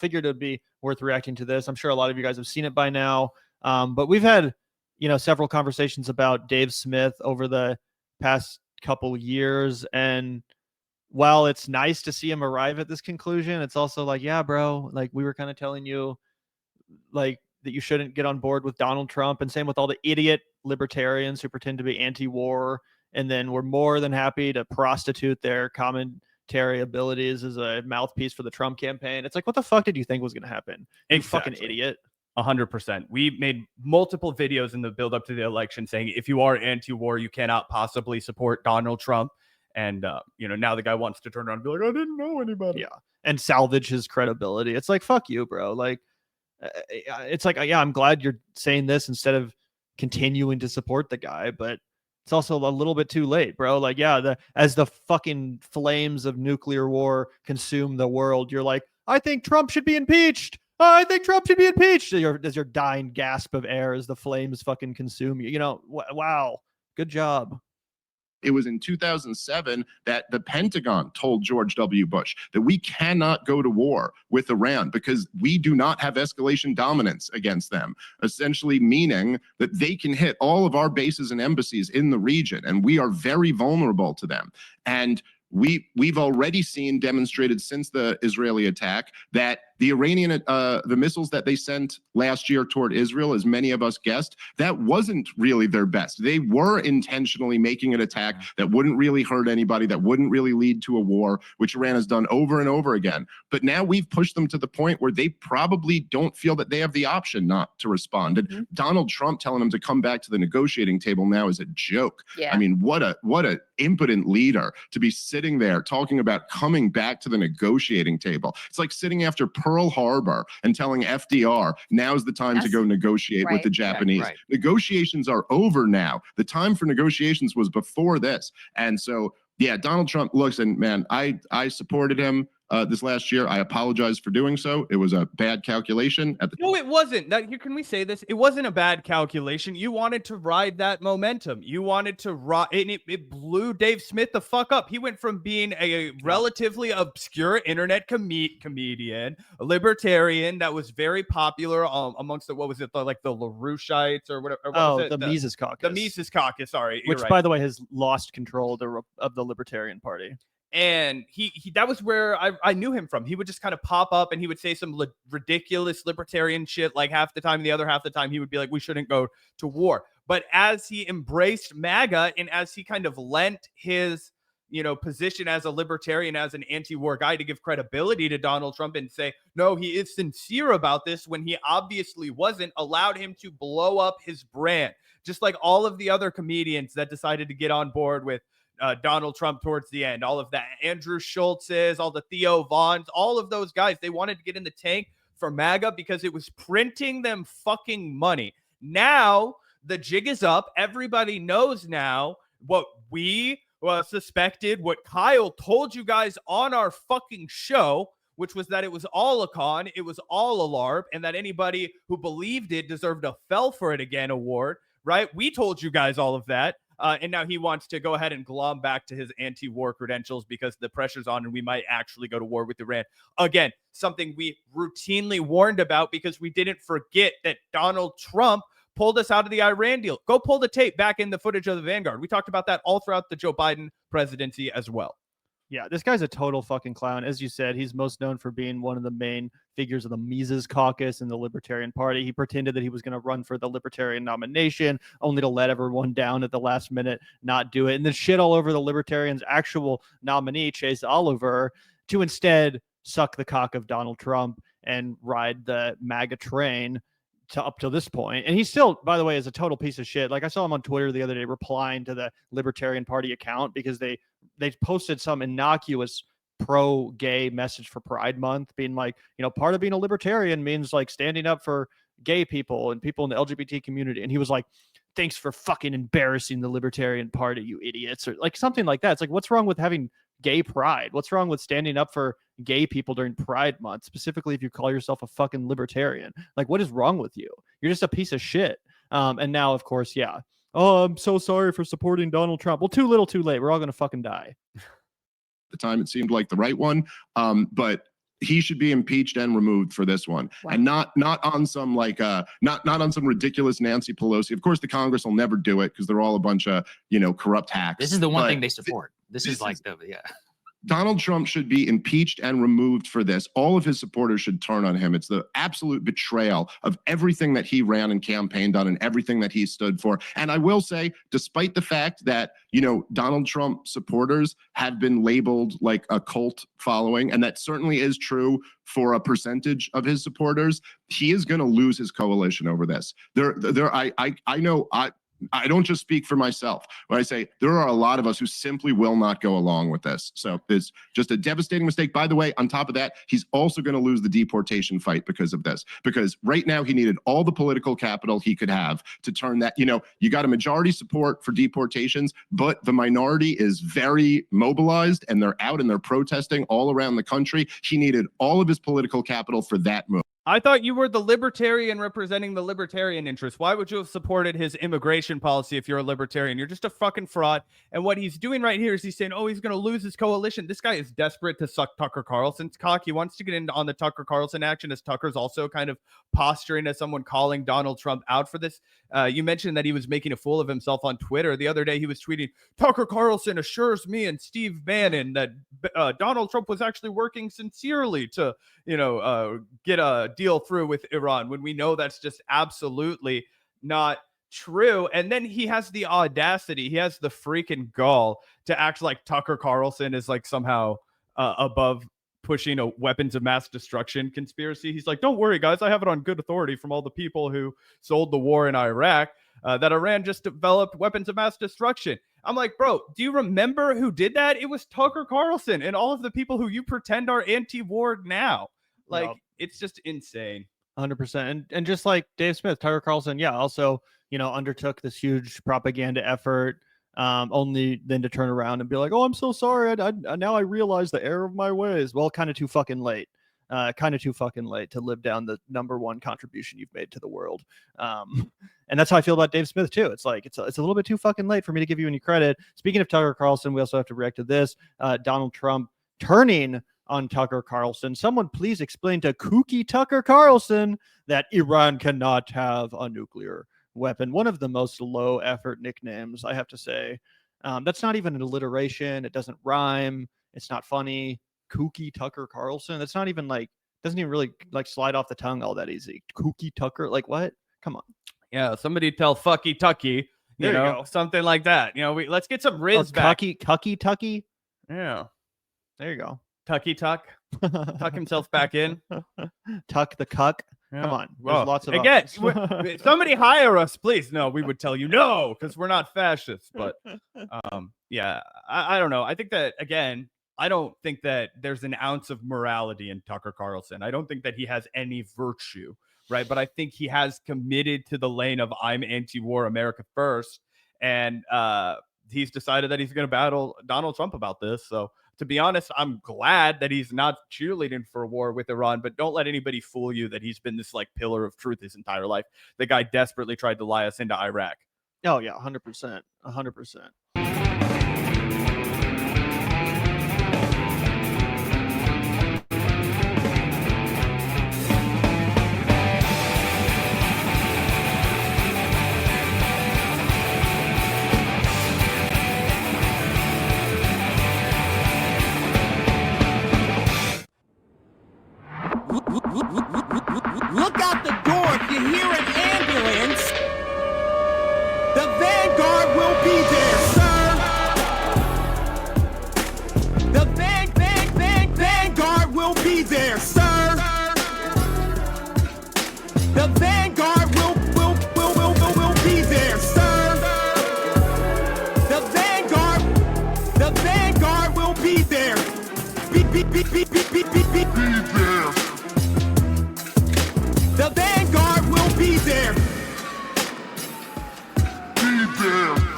figured it'd be worth reacting to this. I'm sure a lot of you guys have seen it by now. But we've had, several conversations about Dave Smith over the past couple years. And while it's nice to see him arrive at this conclusion, it's also like, yeah, bro, like we were kind of telling you, like, that you shouldn't get on board with Donald Trump, and same with all the idiot libertarians who pretend to be anti-war and then we're more than happy to prostitute their commentary abilities as a mouthpiece for the Trump campaign. It's like, what the fuck did you think was going to happen? You Exactly. fucking idiot. 100%. We made multiple videos in the build up to the election saying if you are anti-war, you cannot possibly support Donald Trump. And, now the guy wants to turn around and be like, I didn't know anybody. Yeah. And salvage his credibility. It's like, fuck you, bro. Like, it's like, yeah, I'm glad you're saying this instead of continuing to support the guy, but it's also a little bit too late, bro. Like, yeah, as the fucking flames of nuclear war consume the world, you're like, I think Trump should be impeached. I think Trump should be impeached. As your dying gasp of air as the flames fucking consume you. Wow. Good job. It was in 2007 that the Pentagon told George W. Bush that we cannot go to war with Iran because we do not have escalation dominance against them, essentially meaning that they can hit all of our bases and embassies in the region, and we are very vulnerable to them. And we've already seen demonstrated since the Israeli attack that the Iranian, the missiles that they sent last year toward Israel, as many of us guessed, that wasn't really their best. They were intentionally making an attack that wouldn't really hurt anybody, that wouldn't really lead to a war, which Iran has done over and over again. But now we've pushed them to the point where they probably don't feel that they have the option not to respond. And Donald Trump telling them to come back to the negotiating table now is a joke. Yeah. I mean, what a impotent leader to be sitting there talking about coming back to the negotiating table. It's like sitting after Pearl Harbor and telling FDR, now's the time to go negotiate with the Japanese. Right. Negotiations are over now. The time for negotiations was before this. And so, yeah, Donald Trump looks, and man, I supported him this last year. I apologize for doing so. It was a bad calculation at the No, it wasn't. Can we say this? It wasn't a bad calculation. You wanted to ride that momentum. You wanted to ride, and it blew Dave Smith the fuck up. He went from being a relatively obscure internet comedian, a libertarian that was very popular amongst the, what was it, the LaRouchites or whatever. The Mises Caucus. The Mises Caucus, sorry. Which, by the way, has lost control of the Libertarian Party. And he that was where I knew him from. He would just kind of pop up and he would say some ridiculous libertarian shit like half the time. The other half the time he would be like, we shouldn't go to war. But as he embraced MAGA and as he kind of lent his position as a libertarian, as an anti-war guy, to give credibility to Donald Trump and say, no, he is sincere about this when he obviously wasn't, allowed him to blow up his brand. Just like all of the other comedians that decided to get on board with Donald Trump towards the end, all of that, Andrew Schultz's, all the Theo Vaughns, all of those guys, they wanted to get in the tank for MAGA because it was printing them fucking money. Now the jig is up. Everybody knows now what we suspected, what Kyle told you guys on our fucking show, which was that it was all a con, it was all a LARP, and that anybody who believed it deserved a Fell for It Again award, right? We told you guys all of that. And now he wants to go ahead and glom back to his anti-war credentials because the pressure's on and we might actually go to war with Iran. Again, something we routinely warned about because we didn't forget that Donald Trump pulled us out of the Iran deal. Go pull the tape back in the footage of the Vanguard. We talked about that all throughout the Joe Biden presidency as well. Yeah, this guy's a total fucking clown. As you said, he's most known for being one of the main figures of the Mises Caucus in the Libertarian Party. He pretended that he was going to run for the Libertarian nomination, only to let everyone down at the last minute, not do it, and then shit all over the Libertarians' actual nominee, Chase Oliver, to instead suck the cock of Donald Trump and ride the MAGA train up to this point. And he still, by the way, is a total piece of shit. Like, I saw him on Twitter the other day replying to the Libertarian Party account because they posted some innocuous pro-gay message for Pride Month, being like, part of being a libertarian means like standing up for gay people and people in the LGBT community. And he was like, thanks for fucking embarrassing the Libertarian Party, you idiots, or like something like that. It's like, what's wrong with having gay pride? What's wrong with standing up for gay people during Pride Month, specifically if you call yourself a fucking libertarian? Like, what is wrong with you? You're just a piece of shit. And now, of course, yeah. Oh, I'm so sorry for supporting Donald Trump. Well, too little, too late. We're all going to fucking die. the time it seemed like the right one. But he should be impeached and removed for this one. Wow. And not on some like not on some ridiculous Nancy Pelosi. Of course, the Congress will never do it because they're all a bunch of, corrupt hacks. This is the one But thing they support. This is like Donald Trump should be impeached and removed for this. All of his supporters should turn on him. It's the absolute betrayal of everything that he ran and campaigned on and everything that he stood for. And I will say, despite the fact that, Donald Trump supporters have been labeled like a cult following, and that certainly is true for a percentage of his supporters, he is going to lose his coalition over this. I don't just speak for myself when I say there are a lot of us who simply will not go along with this. So it's just a devastating mistake. By the way, on top of that, he's also going to lose the deportation fight because of this. Because right now he needed all the political capital he could have to turn that, you got a majority support for deportations, but the minority is very mobilized and they're out and they're protesting all around the country. He needed all of his political capital for that move. I thought you were the libertarian representing the libertarian interest. Why would you have supported his immigration policy if you're a libertarian? You're just a fucking fraud. And what he's doing right here is he's saying, oh, he's going to lose his coalition. This guy is desperate to suck Tucker Carlson's cock. He wants to get in on the Tucker Carlson action, as Tucker's also kind of posturing as someone calling Donald Trump out for this. You mentioned that he was making a fool of himself on Twitter. The other day he was tweeting, Tucker Carlson assures me and Steve Bannon that Donald Trump was actually working sincerely to, get a deal through with Iran, when we know that's just absolutely not true. And then he has the audacity, he has the freaking gall to act like Tucker Carlson is like somehow above pushing a weapons of mass destruction conspiracy. He's like, don't worry, guys, I have it on good authority from all the people who sold the war in Iraq that Iran just developed weapons of mass destruction. I'm like, bro, do you remember who did that? It was Tucker Carlson and all of the people who you pretend are anti-war now. Like, yep. It's just insane. 100%. And just like Dave Smith, Tucker Carlson, also, undertook this huge propaganda effort, only then to turn around and be like, oh, I'm so sorry. Now I realize the error of my ways. Well, kind of too fucking late. To live down the number one contribution you've made to the world. And that's how I feel about Dave Smith too. It's like, it's a little bit too fucking late for me to give you any credit. Speaking of Tucker Carlson, we also have to react to this. Donald Trump turning on Tucker Carlson. Someone please explain to kooky Tucker Carlson that Iran cannot have a nuclear weapon. One of the most low effort nicknames, I have to say. That's not even an alliteration. It doesn't rhyme. It's not funny. Kooky Tucker Carlson. That's not even doesn't even really slide off the tongue all that easy. Kooky Tucker. Like what? Come on. Yeah. Somebody tell fucky Tucky, you know, something like that. Let's get some Riz back. Cucky Tucky. Yeah. There you go. Tucky Tuck. Tuck himself back in. Tuck the cuck. Yeah. Come on. There's lots of again, somebody hire us, please. No, we would tell you no, because we're not fascists. But I don't know. I think that, again, I don't think that there's an ounce of morality in Tucker Carlson. I don't think that he has any virtue, right? But I think he has committed to the lane of I'm anti-war, America first. And he's decided that he's going to battle Donald Trump about this. So to be honest, I'm glad that he's not cheerleading for a war with Iran, but don't let anybody fool you that he's been this pillar of truth his entire life. The guy desperately tried to lie us into Iraq. Oh yeah, 100%. 100%. Look out the door if you hear an ambulance. The Vanguard will be there, sir. The Vanguard will be there, sir. The Vanguard will be there, sir. The Vanguard will be there. Be there. The Vanguard will be there. Be there.